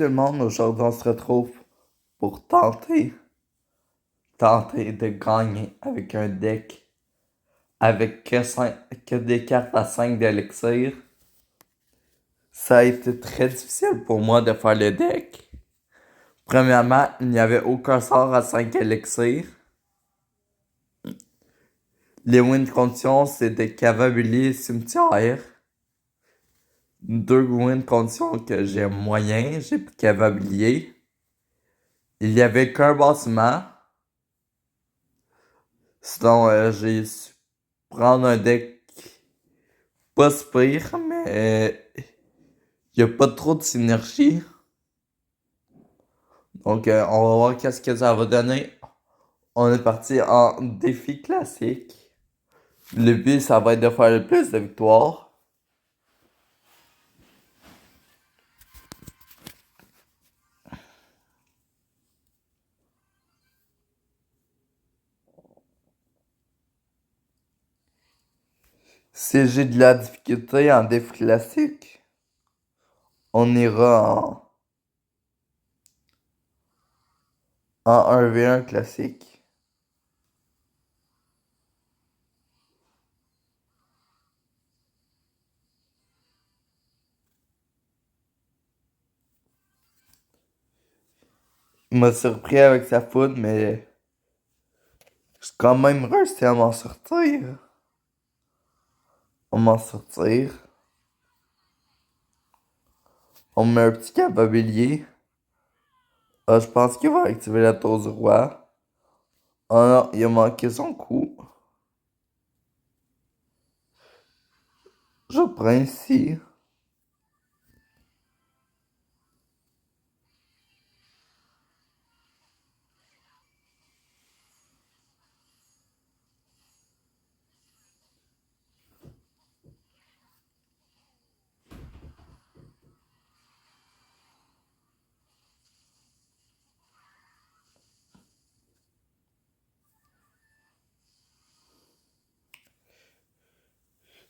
tout le monde, aujourd'hui on se retrouve pour tenter de gagner avec un deck avec que des cartes à 5 d'élixir. Ça a été très difficile pour moi de faire le deck. Premièrement, il n'y avait aucun sort à 5 élixirs. Les win conditions, c'était cavalier cimetière. Deux win conditions que j'ai moyen, j'ai plus cavalier. Il y avait qu'un bâtiment. Sinon, j'ai su prendre un deck pas si pire, mais il n'y a pas trop de synergie. Donc, on va voir qu'est-ce que ça va donner. On est parti en défi classique. Le but, ça va être de faire le plus de victoires. Si j'ai de la difficulté en défi classique, on ira en 1v1 classique. Il m'a surpris avec sa foudre, mais j'ai quand même réussi à m'en sortir. On m'en sortir. On met un petit cavalier. Ah, je pense qu'il va activer la tour du roi. Oh non, il a manqué son coup. Je prends ici.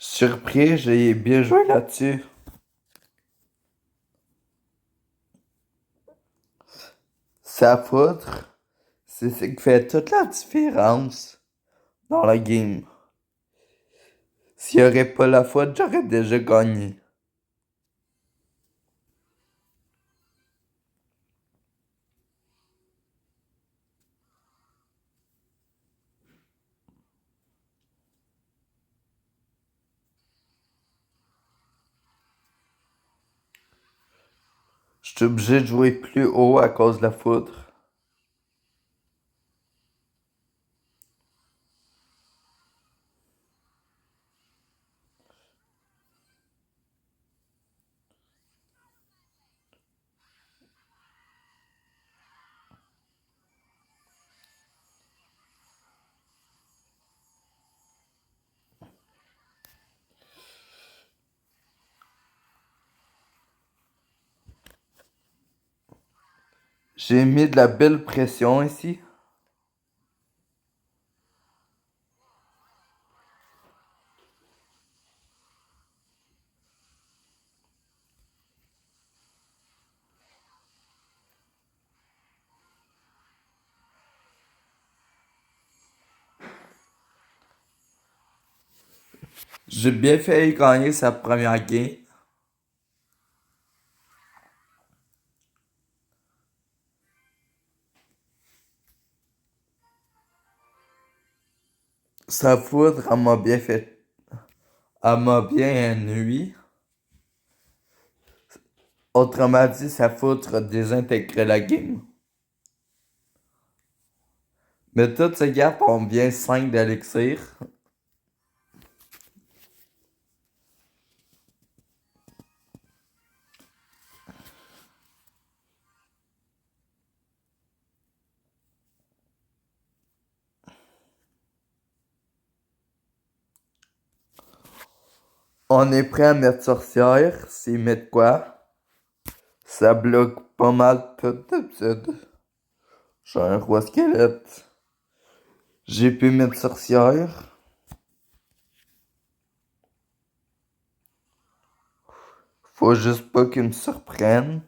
Surpris, j'ai bien joué là-dessus. Sa foutre, c'est ce qui fait toute la différence dans la game. S'il n'y aurait pas la faute, j'aurais déjà gagné. Je suis obligé de jouer plus haut à cause de la foudre. J'ai mis de la belle pression ici. J'ai bien failli gagner sa première game. Sa foudre, elle m'a bien fait. Elle m'a bien nuit. Autrement dit, sa foudre a désintégré la game. Mais toutes ces cartes ont bien 5 d'élixir. On est prêt à mettre sorcière. S'il met de quoi? Ça bloque pas mal tout d'habitude. J'ai un roi squelette. J'ai pu mettre sorcière. Faut juste pas qu'il me surprenne.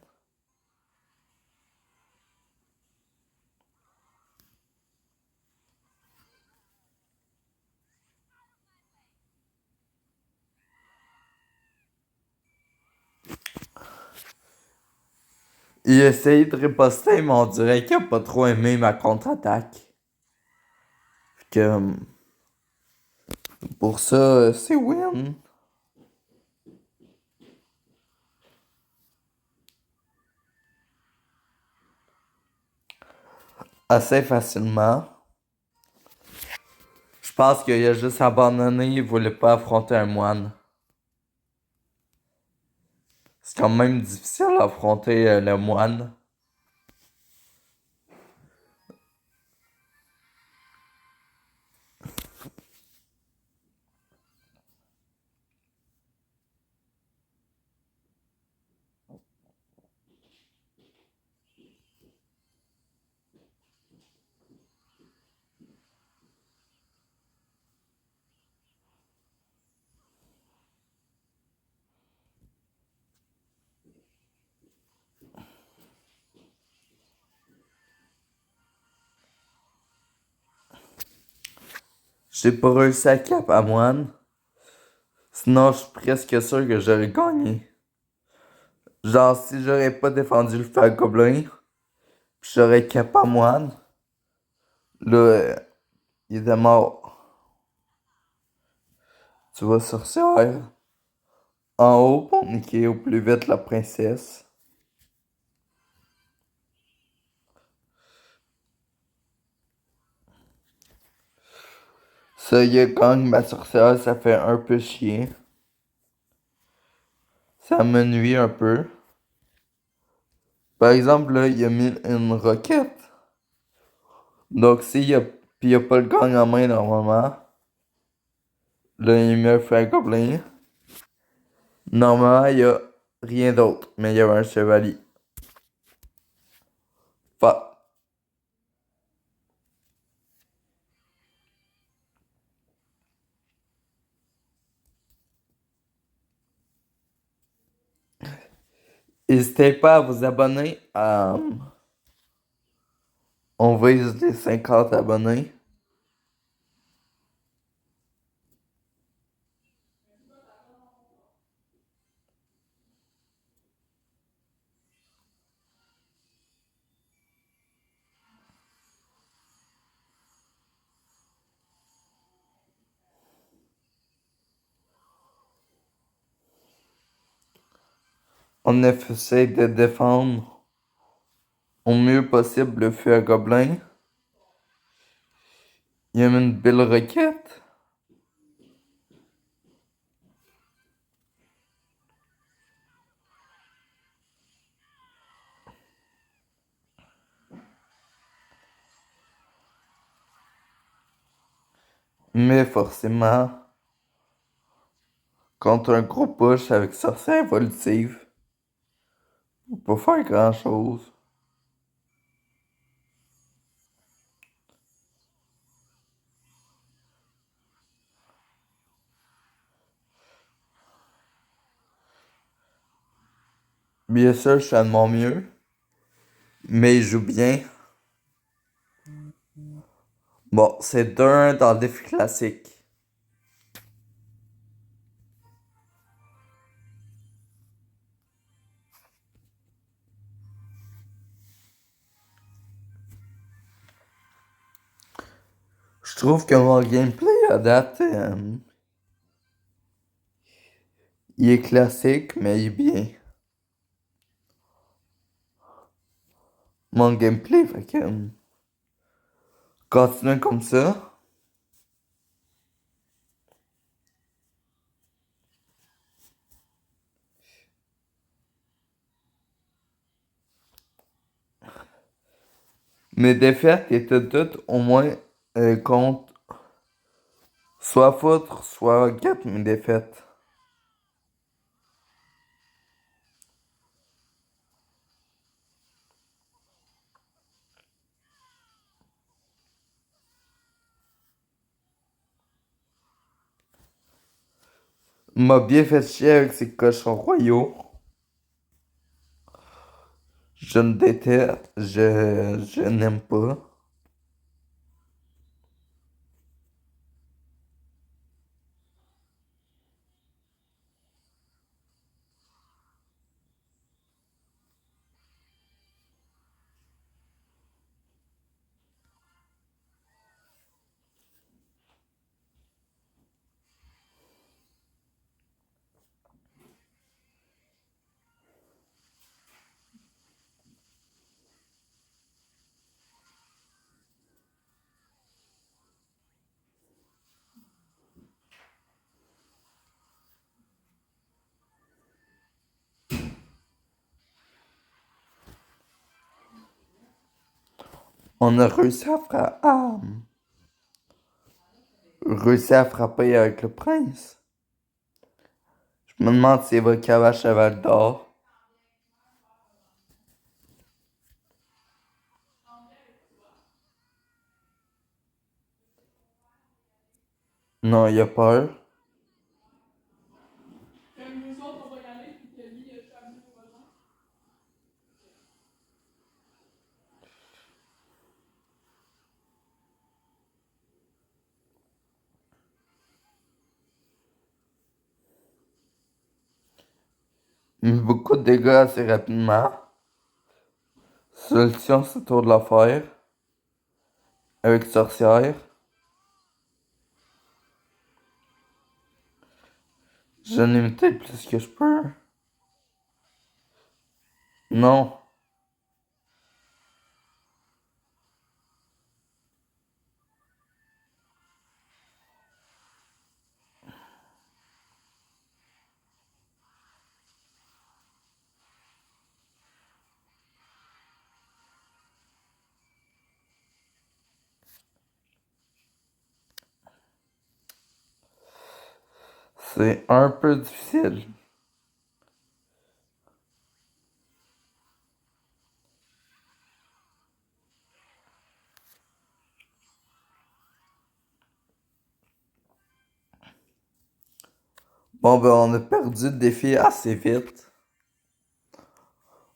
Il a essayé de riposter, mais on dirait qu'il a pas trop aimé ma contre-attaque. Fait que, pour ça, c'est win. Assez facilement. Je pense qu'il a juste abandonné, il voulait pas affronter un moine. C'est quand même difficile d'affronter le moine. J'ai pas réussi à cap à moine. Sinon, je suis presque sûr que j'aurais gagné. Genre, si j'aurais pas défendu le fer gobelin, pis j'aurais cap à moine, là, il était mort. Tu vois, sorcière. En haut pour niquer au plus vite la princesse. Ça, il gagne ma sorcière, ça fait un peu chier. Ça me nuit un peu. Par exemple, là, il a mis une roquette. Donc, puis il a pas le gang en main normalement, là, il met un fer gobelin. Normalement, il y a rien d'autre, mais il y avait un chevalier. Fa- N'hésitez pas à vous abonner. On vise les 50 abonnés. On essaie de défendre au mieux possible le feu à gobelin. Il y a une belle requête. Mais forcément, contre un gros push avec sorcière évolutive, on peut pas faire grand chose. Bien sûr, je fais de mon mieux, mais il joue bien. Bon, c'est 2-1 dans le défi classique. Je trouve que mon gameplay à date, il est classique, mais il est bien. Mon gameplay, fait que, continue comme ça. Mes défaites étaient toutes au moins contre soit foutre, soit quatre mes défaites. M'a bien fait chier avec ces cochons royaux. Je ne déteste, je n'aime pas. On a réussi à frapper avec le prince. Je me demande s'il va caver à Cheval d'Or. Non, il a peur. Il met beaucoup de dégâts assez rapidement. Solution, c'est tour de la faire. Avec sorcière. J'en ai peut-être plus que je peux. Non. C'est un peu difficile. Bon, ben, on a perdu le défi assez vite.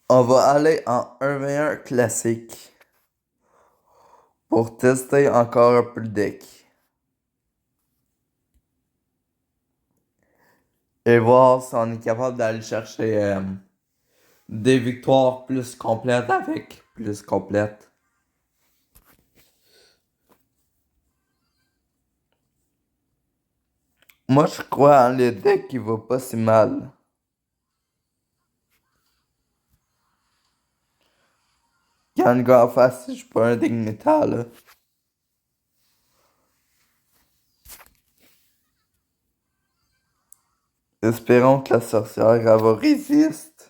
On va aller en 1v1 classique pour tester encore un peu le deck. Et voir si on est capable d'aller chercher des victoires plus complètes avec plus complètes. Moi, je crois en le deck qui va pas si mal. Quand le gars en face, je suis pas un deck métal, là. Espérons que la sorcière, elle va résister.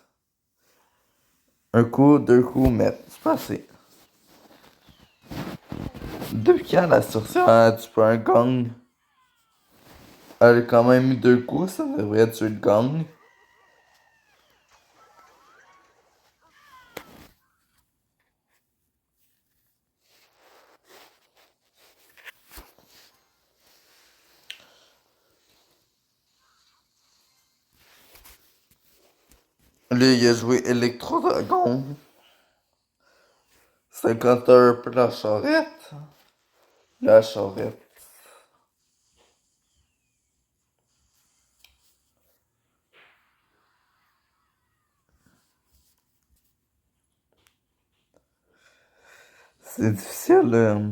Un coup, deux coups, mais c'est pas assez. Depuis quand la sorcière a tué un gang? Elle a quand même eu deux coups, ça devrait tuer le gang. Là, il a joué Electro-Dragon. 51 peu la charrette. La charrette. C'est difficile de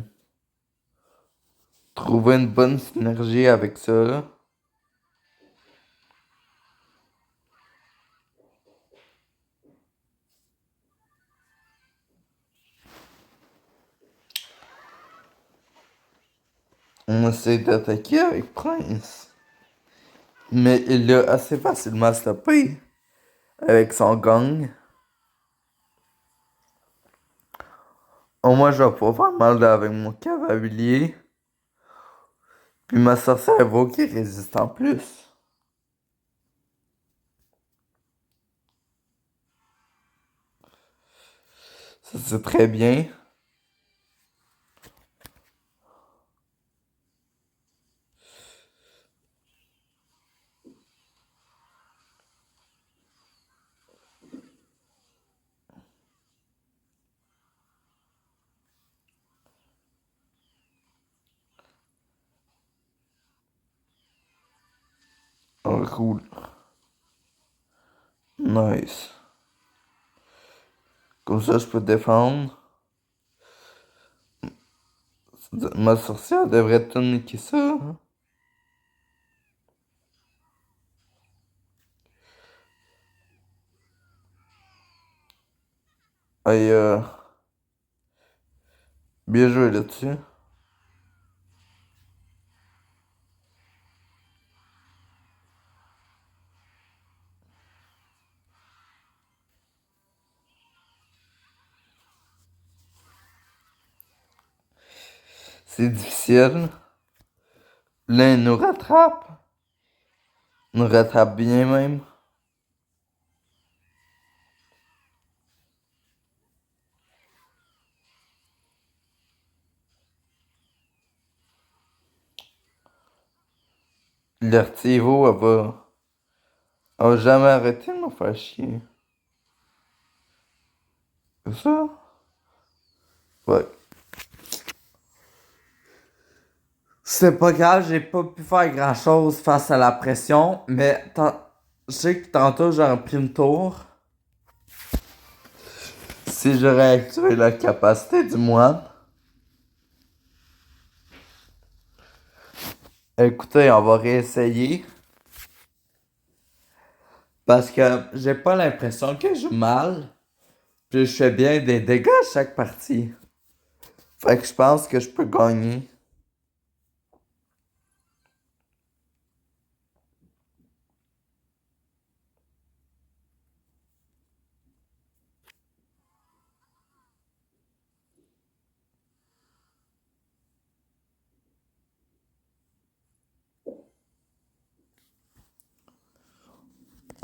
trouver une bonne synergie avec ça, là. On essaie d'attaquer avec Prince. Mais il l'a assez facilement stoppé avec son gang. Au moins, je vais pas faire mal avec mon cavalier. Puis ma sorcière vaut qui résiste en plus. Ça, c'est très bien. Oh, cool. Nice. Comme ça, je peux défendre. Ma sorcière devrait tout niquer ça, hein. Aïe, bien joué là-dessus. C'est difficile. Là, il nous rattrape. Il nous rattrape bien même. L'Artivo, elle va jamais arrêter de me faire chier. C'est ça? Ouais. C'est pas grave, j'ai pas pu faire grand-chose face à la pression, mais je sais que tantôt j'aurais pris une tour. Si j'aurais activé la capacité du moine. Écoutez, on va réessayer. Parce que j'ai pas l'impression que je joue mal. Puis je fais bien des dégâts à chaque partie. Fait que je pense que je peux gagner.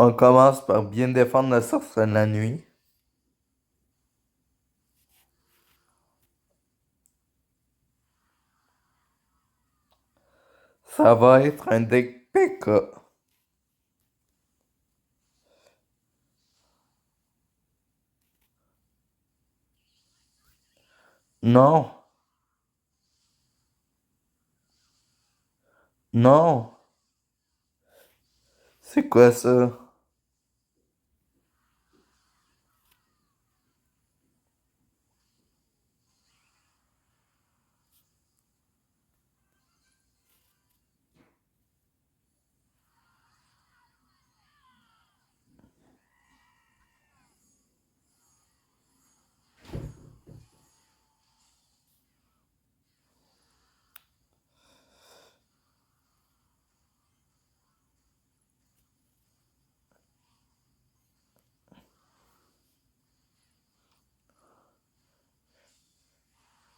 On commence par bien défendre le sorcier de la nuit. Ça va être un deck PK. Non, non. C'est quoi ça?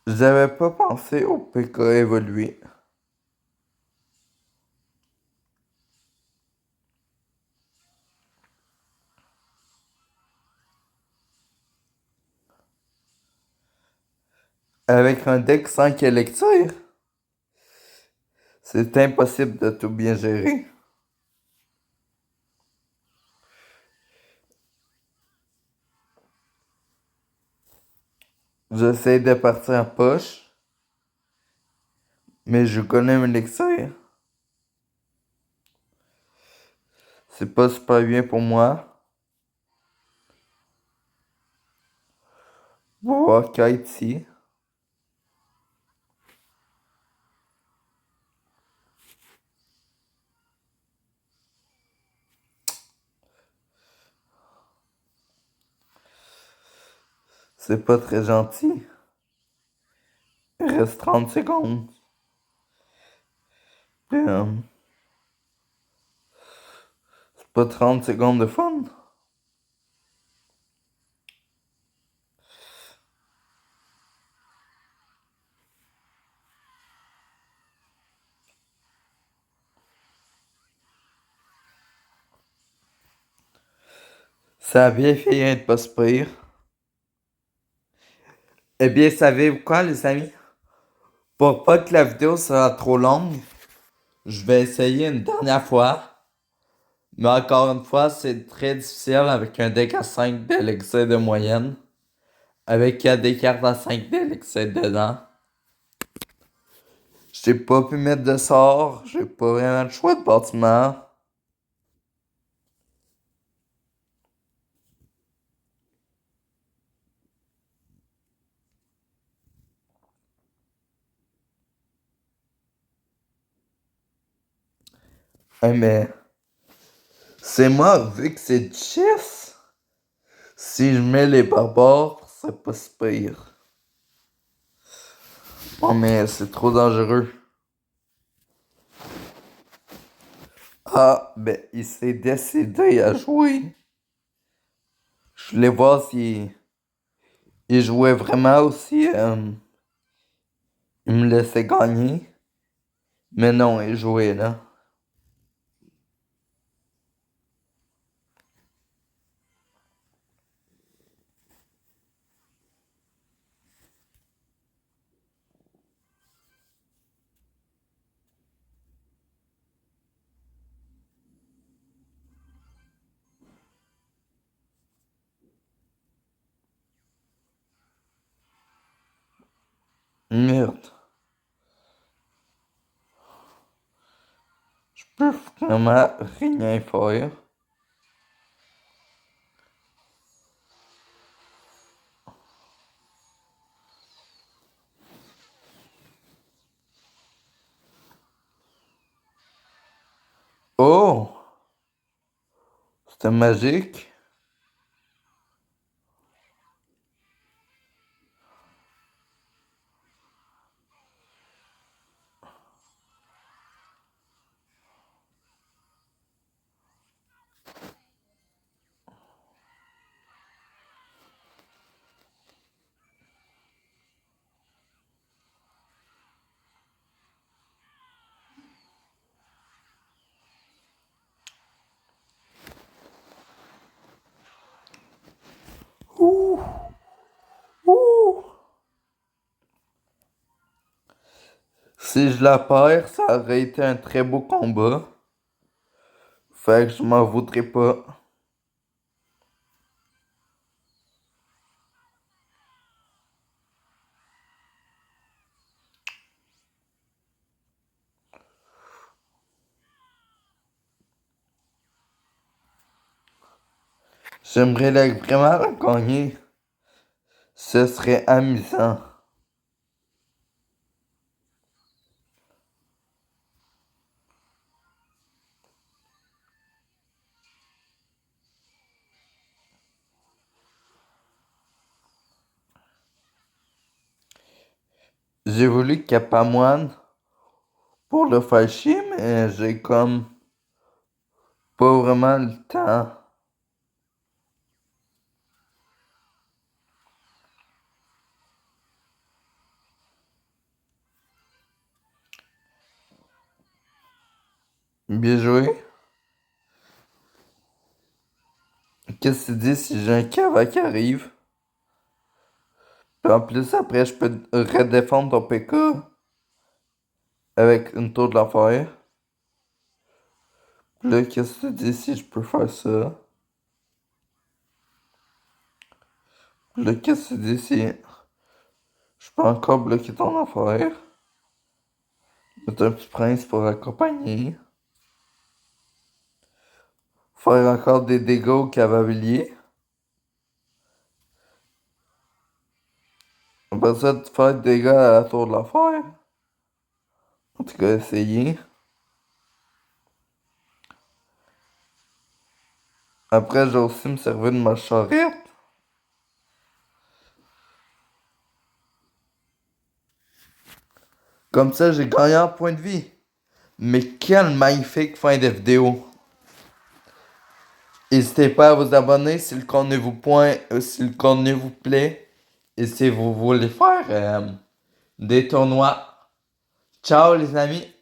J'avais pas pensé au PK évolué. Avec un deck 5 électeurs, c'est impossible de tout bien gérer. J'essaie de partir en poche, mais je connais mon élixir. C'est pas super bien pour moi. On va voir Kite ici. C'est pas très gentil. Il reste 30 secondes. Puis, c'est pas 30 secondes de fun. Ça a bien fait de pas se pire. Eh bien, savez-vous quoi, les amis? Pour pas que la vidéo soit trop longue, je vais essayer une dernière fois. Mais encore une fois, c'est très difficile avec un deck à 5 d'élixir de moyenne. Avec des cartes à 5 d'élixir dedans. J'ai pas pu mettre de sort. J'ai pas vraiment de choix de bâtiment. Mais c'est moi, vu que c'est du chess. Si je mets les barbares, c'est pas si pire. Oh, mais c'est trop dangereux. Ah, ben, il s'est décidé à jouer. Je voulais voir s'il il jouait vraiment aussi. Il me laissait gagner. Mais non, il jouait là. Merde. Je peux vraiment rien faire. Oh! C'était magique. Ouh! Ouh! Si je la perds, ça aurait été un très beau combat. Fait que je m'en voudrais pas. J'aimerais vraiment la gagner. Ce serait amusant. J'ai voulu Capamoine pour le faire chier, mais j'ai comme pas vraiment le temps. Bien joué. Qu'est-ce que tu dis si j'ai un cava qui arrive? Puis en plus, après, je peux redéfendre ton PK avec une tour de l'enfer. Puis là, qu'est-ce que tu dis si je peux faire ça? Puis là, qu'est-ce que tu dis si je peux encore bloquer ton affaire? Mettre un petit prince pour accompagner. Faire encore des dégâts au cavalier. Après ça, de faire des dégâts à la tour de l'enfer. En tout cas, essayer. Après, j'ai aussi me servir de ma charrette. Comme ça, j'ai gagné un point de vie. Mais quelle magnifique fin de vidéo. N'hésitez pas à vous abonner si le contenu si le contenu vous plaît. Et si vous voulez faire des tournois. Ciao les amis.